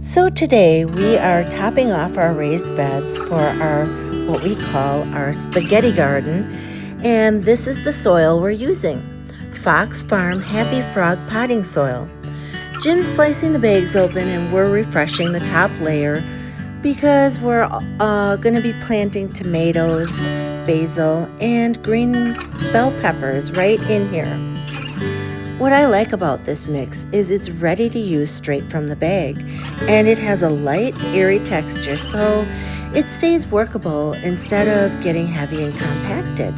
So today we are topping off our raised beds for our what we call our spaghetti garden, and this is the soil we're using. FoxFarm Happy Frog potting soil. Jim's slicing the bags open and we're refreshing the top layer because we're going to be planting tomatoes, basil, and green bell peppers right in here. What I like about this mix is it's ready to use straight from the bag, and it has a light, airy texture, so it stays workable instead of getting heavy and compacted.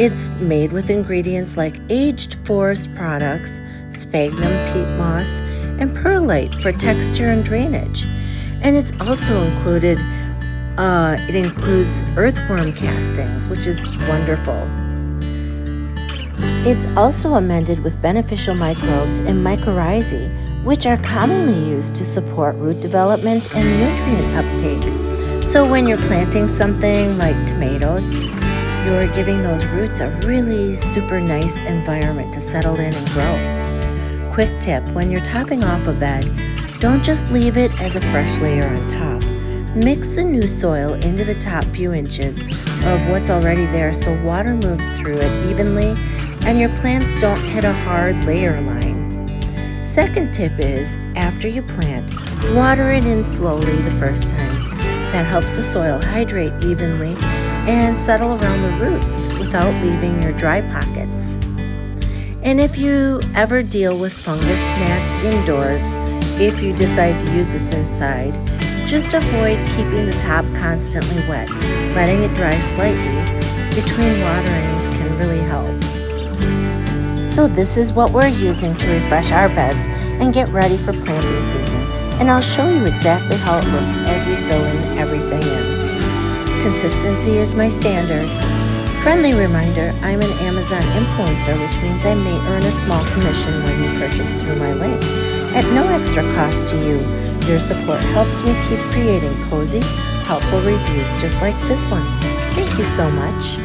It's made with ingredients like aged forest products, sphagnum peat moss, and perlite for texture and drainage. And it's also includes earthworm castings, which is wonderful. It's also amended with beneficial microbes and mycorrhizae, which are commonly used to support root development and nutrient uptake. So when you're planting something like tomatoes, you're giving those roots a really super nice environment to settle in and grow. Quick tip, when you're topping off a bed, don't just leave it as a fresh layer on top. Mix the new soil into the top few inches of what's already there so water moves through it evenly and your plants don't hit a hard layer line. Second tip is, after you plant, water it in slowly the first time. That helps the soil hydrate evenly and settle around the roots without leaving your dry pockets. And if you ever deal with fungus gnats indoors, if you decide to use this inside, just avoid keeping the top constantly wet. Letting it dry slightly between waterings can really help. So this is what we're using to refresh our beds and get ready for planting season. And I'll show you exactly how it looks as we fill in everything in. Consistency is my standard. Friendly reminder, I'm an Amazon influencer, which means I may earn a small commission when you purchase through my link. At no extra cost to you, your support helps me keep creating cozy, helpful reviews just like this one. Thank you so much.